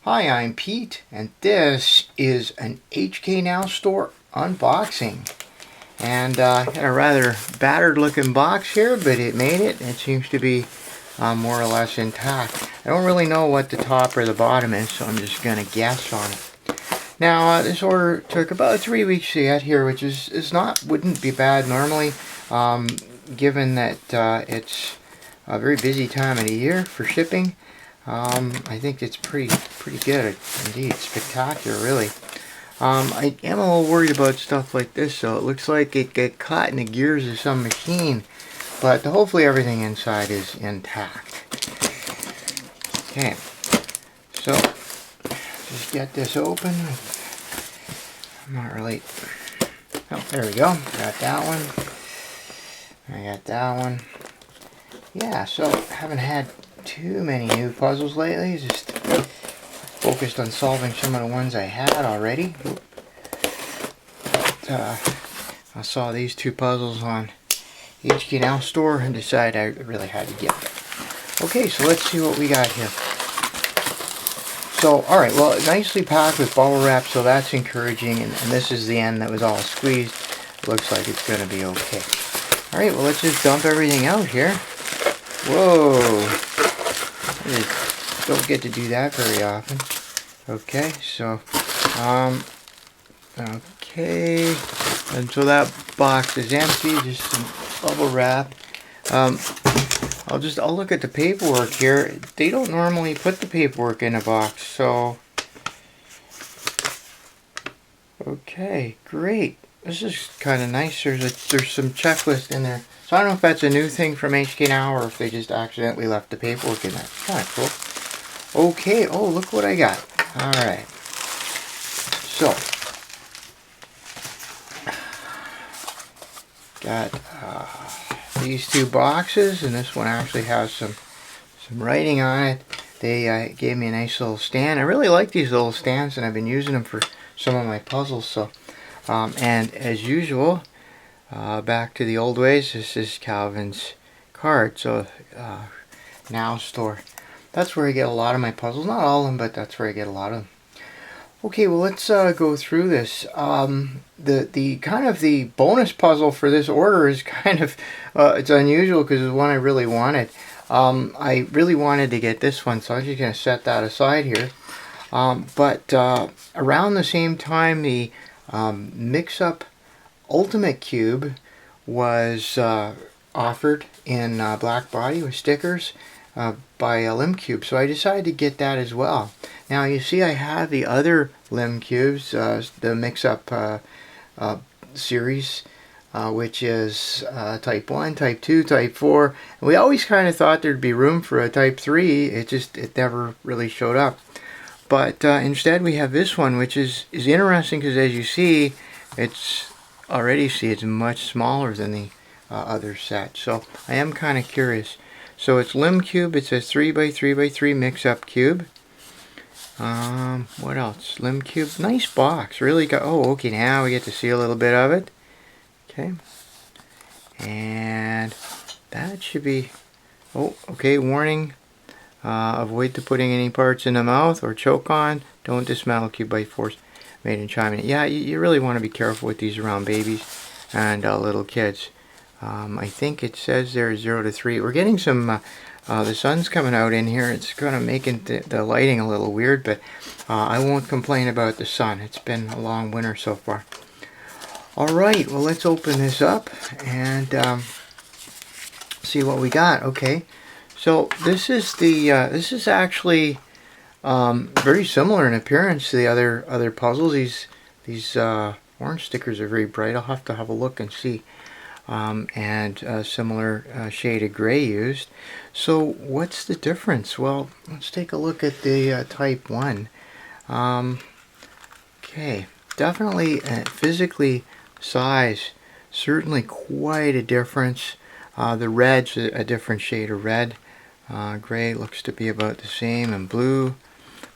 Hi, I'm Pete, and this is an HK Now store unboxing. And got a rather battered looking box here, but it made it. It seems to be more or less intact. I don't really know what the top or the bottom is, so I'm just going to guess on it. Now, this order took about 3 weeks to get here, which wouldn't be bad normally, given that it's a very busy time of the year for shipping. I think it's pretty good indeed, spectacular really. I am a little worried about stuff like this, so it looks like it got caught in the gears of some machine, but hopefully everything inside is intact. Okay, so just get this open. I'm not really. Oh, there we go. Got that one. I got that one. Yeah, so haven't had too many new puzzles lately, just focused on solving some of the ones I had already. But, I saw these two puzzles on HK Now store and decided I really had to get them. Okay, so let's see what we got here. So, alright, well, nicely packed with bubble wrap, so that's encouraging, and this is the end that was all squeezed. It looks like it's going to be okay. Alright, well, let's just dump everything out here. Whoa! I just don't get to do that very often. Okay, so, okay, and so that box is empty, just some bubble wrap. I'll look at the paperwork here. They don't normally put the paperwork in a box, so, okay, great. This is kind of nice. There's some checklist in there. So I don't know if that's a new thing from HK Now or if they just accidentally left the paperwork in there. Kind of cool. Okay, oh, look what I got. Alright. So, got these two boxes, and this one actually has some writing on it. They gave me a nice little stand. I really like these little stands, and I've been using them for some of my puzzles. So, and as usual, back to the old ways, this is Calvin's card. So, Now store. That's where I get a lot of my puzzles. Not all of them, but that's where I get a lot of them. Okay, well, let's go through this. The kind of the bonus puzzle for this order is kind of it's unusual because it's one I really wanted. I really wanted to get this one, so I'm just going to set that aside here. But around the same time, the Mixup Ultimate Cube was offered in black body with stickers by LimCube, so I decided to get that as well. Now you see I have the other LimCubes, the Mixup series, which is Type 1, Type 2, Type 4. And we always kind of thought there'd be room for a Type 3, it never really showed up. But instead we have this one, which is interesting because as you see, it's much smaller than the other set. So I am kind of curious. So it's LimCube. It's a 3x3x3 Mixup cube. What else? LimCube. Nice box. Really got. Oh, okay. Now we get to see a little bit of it. Okay. And that should be. Oh, okay. Warning. Avoid putting any parts in the mouth or choke on. Don't dismantle cube by force. Made in China. Yeah, you really want to be careful with these around babies and little kids. I think it says there 0 to 3. We're getting some, the sun's coming out in here. It's kind of making the lighting a little weird, but I won't complain about the sun. It's been a long winter so far. Alright, well, let's open this up and see what we got. Okay, so this is actually very similar in appearance to the other puzzles. These orange stickers are very bright. I'll have to have a look and see. And a similar shade of gray used. So what's the difference? Well, let's take a look at the Type 1. Okay, definitely physically size, certainly quite a difference. The red's a different shade of red. Gray looks to be about the same, and blue,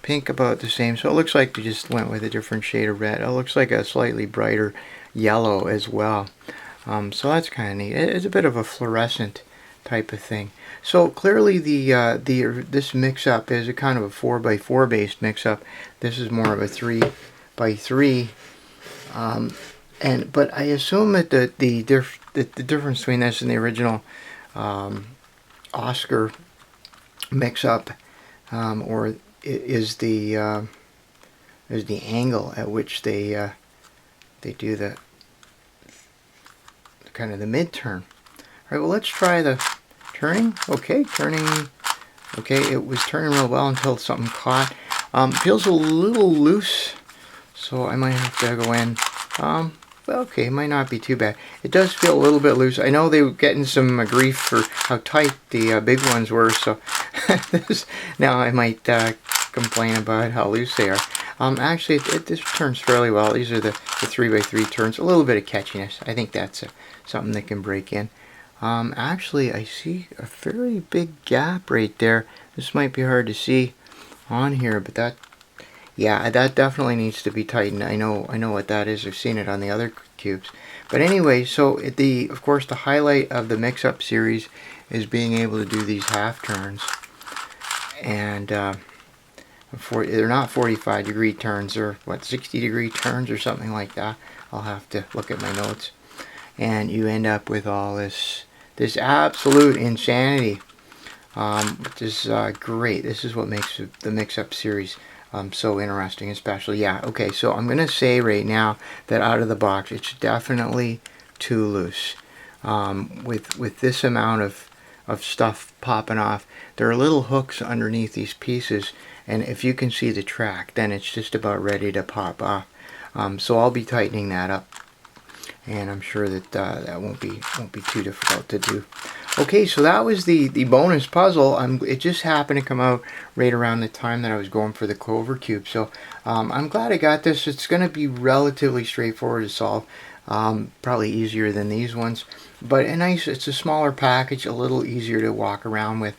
pink about the same. So it looks like they just went with a different shade of red. It looks like a slightly brighter yellow as well. So that's kind of neat. It's a bit of a fluorescent type of thing. So clearly this mix-up is a kind of a 4x4 based mix-up. This is more of a 3x3. But I assume that the difference between this and the original Oscar mix-up is the angle at which they do the kind of the mid-turn. All right, well, let's try the turning. Okay, turning. Okay, it was turning real well until something caught. Feels a little loose, so I might have to go in. Well, okay, it might not be too bad. It does feel a little bit loose. I know they were getting some grief for how tight the big ones were, so now I might complain about how loose they are. Actually, this turns fairly well. These are the 3x3 turns. A little bit of catchiness. I think that's something that can break in. Actually, I see a fairly big gap right there. This might be hard to see on here, but that definitely needs to be tightened. I know what that is. I've seen it on the other cubes. But anyway, so of course the highlight of the Mixup series is being able to do these half turns, and they're not 45-degree turns. They're what, 60-degree turns or something like that. I'll have to look at my notes. And you end up with all this absolute insanity, which is great. This is what makes the Mixup series so interesting, especially. Yeah, okay, so I'm gonna say right now that out of the box it's definitely too loose. With this amount of stuff popping off, there are little hooks underneath these pieces, and if you can see the track, then it's just about ready to pop off. So I'll be tightening that up, and I'm sure that that won't be too difficult to do. Okay, so that was the bonus puzzle. It just happened to come out right around the time that I was going for the Clover Cube. So I'm glad I got this. It's going to be relatively straightforward to solve. Probably easier than these ones. But it's a smaller package, a little easier to walk around with.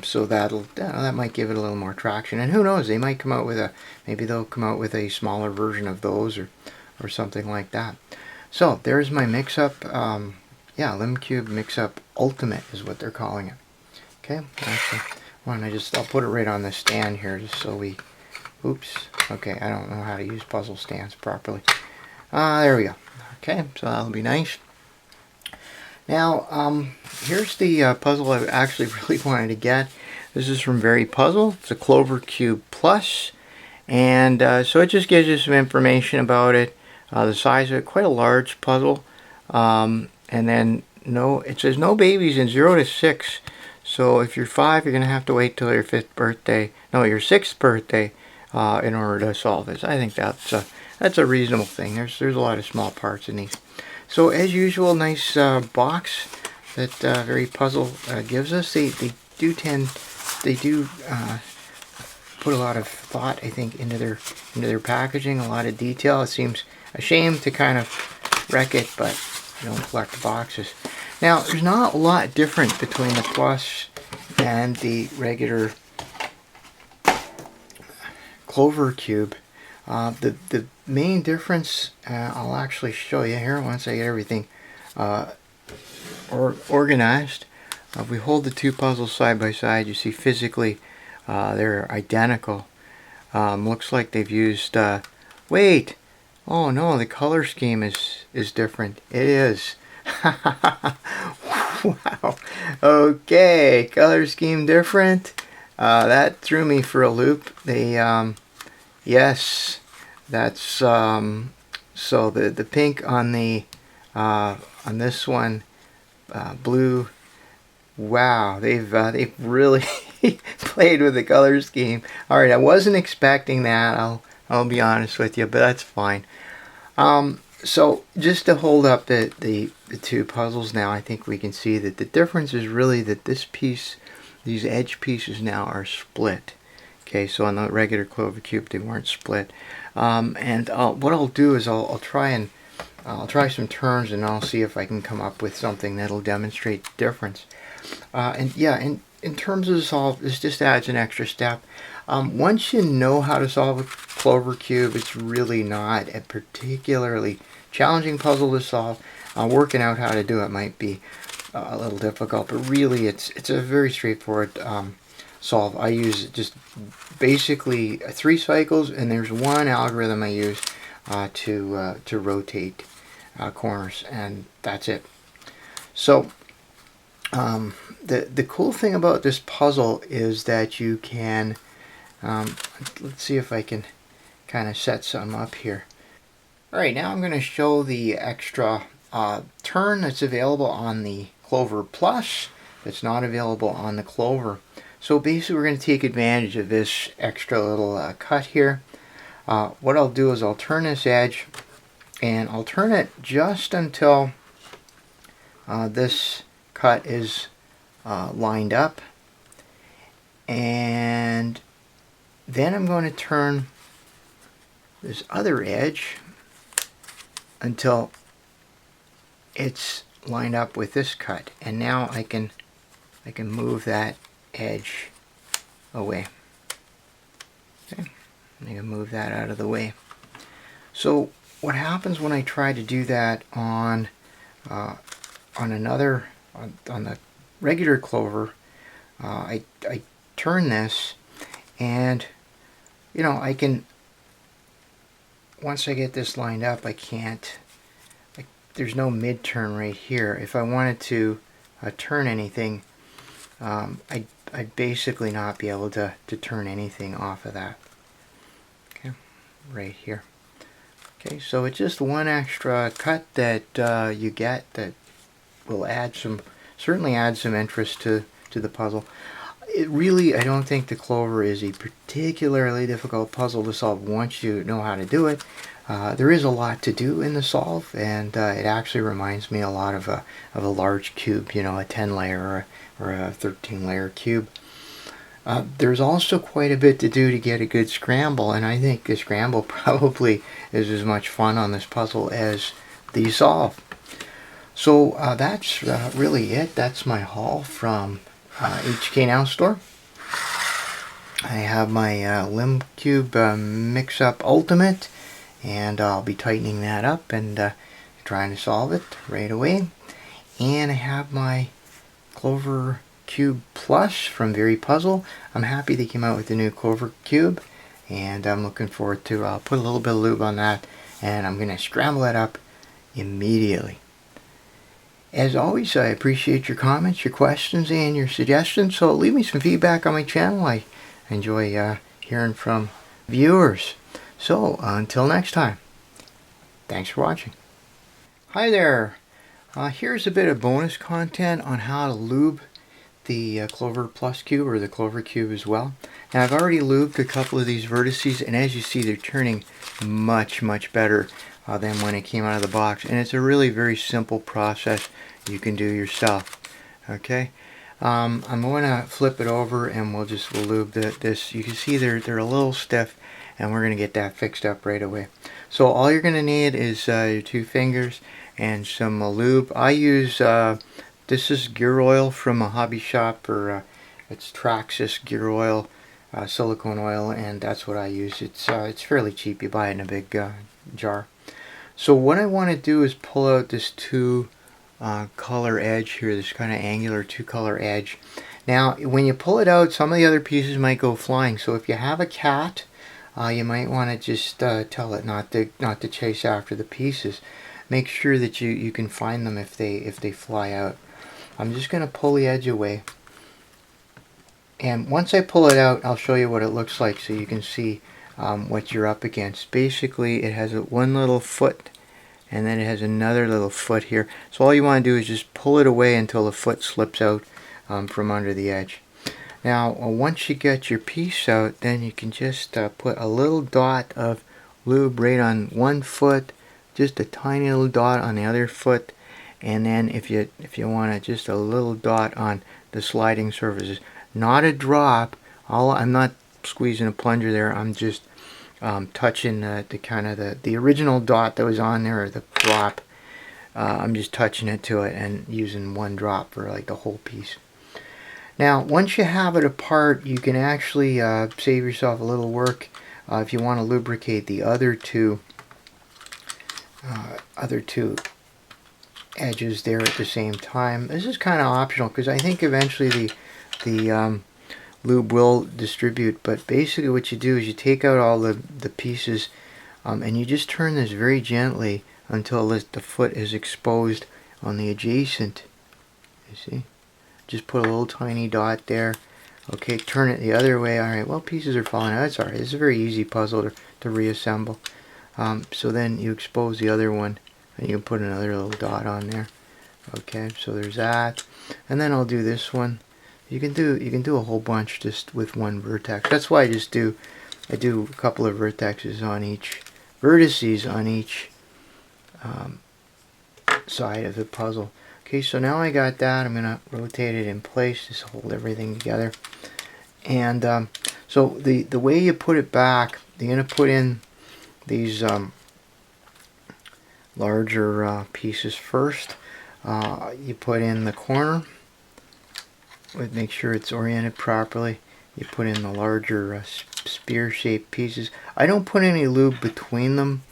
So that might give it a little more traction. And who knows, they might come out with maybe they'll come out with a smaller version of those or something like that. So there's my Mixup. Yeah, LimCube Mixup Ultimate is what they're calling it. Okay, actually, I'll put it right on the stand here just so oops, okay, I don't know how to use puzzle stands properly. There we go. Okay, so that'll be nice. Now, here's the puzzle I actually really wanted to get. This is from Very Puzzle. It's a Clover Cube Plus, and so it just gives you some information about it. The size of it, quite a large puzzle. And then it says no babies in 0 to 6. So if you're 5, you're going to have to wait till your 6th birthday in order to solve this. I think that's a reasonable thing. There's a lot of small parts in these. So as usual, nice box that Very Puzzle gives us. They do put a lot of thought, I think, into their packaging, a lot of detail. It seems a shame to kind of wreck it, but you don't collect boxes. Now, there's not a lot different between the Plus and the regular Clover Cube. The main difference, I'll actually show you here once I get everything organized. If we hold the two puzzles side by side, you see physically they're identical. Looks like they've used, wait, oh no, the color scheme is different. It is. Wow. Okay, color scheme different. That threw me for a loop. They, yes, that's so the pink on this one, blue. Wow, they've really played with the color scheme. All right, I wasn't expecting that. I'll be honest with you, but that's fine. So just to hold up the two puzzles now, I think we can see that the difference is really that this piece, these edge pieces now are split. Okay, so on the regular Clover Cube they weren't split. And what I'll do is I'll try some turns, and I'll see if I can come up with something that'll demonstrate the difference. And yeah, in terms of the solve, this just adds an extra step. Once you know how to solve a Clover Cube, it's really not a particularly challenging puzzle to solve. Working out how to do it might be. a little difficult, but really it's a very straightforward solve. I use just basically 3 cycles, and there's one algorithm I use to rotate corners, and that's it. So the cool thing about this puzzle is that you can let's see if I can kind of set some up here. Alright, now I'm going to show the extra turn that's available on the Clover Plus that's not available on the Clover. So basically we're going to take advantage of this extra little cut here. What I'll do is I'll turn this edge, and I'll turn it just until this cut is lined up, and then I'm going to turn this other edge until it's lined up with this cut, and now I can move that edge away. Okay, I can move that out of the way. So what happens when I try to do that on the regular Clover, I turn this, and you know, I can, once I get this lined up, I can't, there's no mid turn right here. If I wanted to turn anything, I'd basically not be able to turn anything off of that. Okay, right here. Okay, so it's just one extra cut that you get that will certainly add some interest to the puzzle. I don't think the Clover is a particularly difficult puzzle to solve once you know how to do it. There is a lot to do in the solve, and it actually reminds me a lot of a large cube, you know, a 10 layer or a 13 layer cube. There's also quite a bit to do to get a good scramble, and I think the scramble probably is as much fun on this puzzle as the solve. So that's really it. That's my haul from HK Now store. I have my LimCube Mixup Ultimate, and I'll be tightening that up and trying to solve it right away. And I have my Clover Cube Plus from Very Puzzle. I'm happy they came out with the new Clover Cube, and I'm looking forward to put a little bit of lube on that, and I'm going to scramble it up immediately. As always, I appreciate your comments, your questions, and your suggestions, so leave me some feedback on my channel. I enjoy hearing from viewers. So, until next time, thanks for watching. Hi there. Here's a bit of bonus content on how to lube the Clover Plus Cube, or the Clover Cube as well. Now, I've already lubed a couple of these vertices, and as you see, they're turning much better than when it came out of the box. And it's a really very simple process you can do yourself. Okay, I'm going to flip it over, and we'll lube this. You can see they're a little stiff, and we're going to get that fixed up right away. So all you're going to need is your 2 fingers and some lube. I use this is gear oil from a hobby shop, or it's Traxxas gear oil, silicone oil, and that's what I use. It's fairly cheap. You buy it in a big jar. So what I want to do is pull out this 2 color edge here, this kind of angular 2 color edge. Now when you pull it out, some of the other pieces might go flying, so if you have a cat, you might want to just tell it not to chase after the pieces. Make sure that you can find them if they fly out. I'm just going to pull the edge away, and once I pull it out, I'll show you what it looks like so you can see what you're up against. Basically, it has one little foot, and then it has another little foot here. So all you want to do is just pull it away until the foot slips out from under the edge. Now, once you get your piece out, then you can just put a little dot of lube right on one foot, just a tiny little dot on the other foot, and then if you want to, just a little dot on the sliding surfaces. Not a drop. I'm not squeezing a plunger there. I'm just touching the original dot that was on there, or the drop. I'm just touching it to it and using one drop for like the whole piece. Now, once you have it apart, you can actually save yourself a little work if you want to lubricate the other two edges there at the same time. This is kind of optional because I think eventually the lube will distribute, but basically what you do is you take out all the pieces and you just turn this very gently until the foot is exposed on the adjacent. You see? Just put a little tiny dot there. Okay, turn it the other way. Alright, well, pieces are falling out. That's alright. It's a very easy puzzle to reassemble. So then you expose the other one and you can put another little dot on there. Okay, so there's that. And then I'll do this one. You can do a whole bunch just with one vertex. That's why I do a couple of vertices on each side of the puzzle. Okay, so now I got that. I'm gonna rotate it in place, just hold everything together. And so the way you put it back, you're gonna put in these larger pieces first. You put in the corner. Make sure it's oriented properly. You put in the larger spear-shaped pieces. I don't put any lube between them.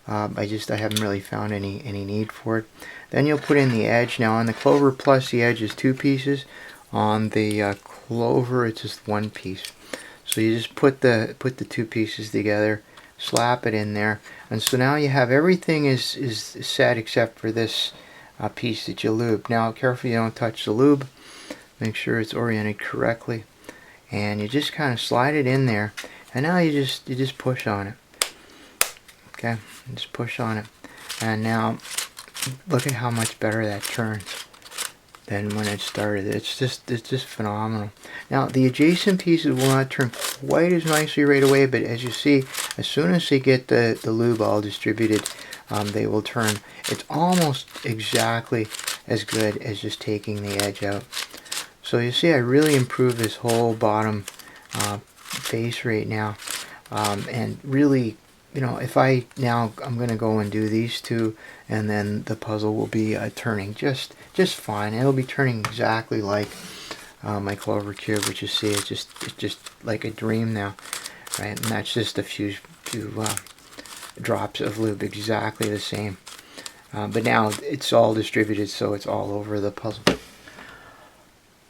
I haven't really found any need for it. Then you'll put in the edge. Now on the Clover Plus, the edge is 2 pieces. On the Clover, it's just 1 piece. So you just put the 2 pieces together, slap it in there, and so now you have everything is set except for this piece that you lube. Now, careful you don't touch the lube. Make sure it's oriented correctly, and you just kind of slide it in there, and now you just push on it. Okay, just push on it, and now look at how much better that turns than when it started. It's just phenomenal. Now the adjacent pieces will not turn quite as nicely right away, but as you see, as soon as they get the lube all distributed, they will turn. It's almost exactly as good as just taking the edge out. So you see, I really improved this whole bottom face right now, and really, you know, if I'm going to go and do these two, and then the puzzle will be turning just fine. It'll be turning exactly like my Clover Cube, which you see, it's just like a dream now, right? And that's just a few drops of lube, exactly the same. But now it's all distributed, so it's all over the puzzle.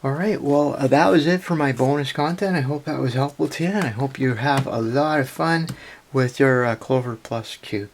Alright, well, that was it for my bonus content. I hope that was helpful to you, and I hope you have a lot of fun with your Clover Plus Cube.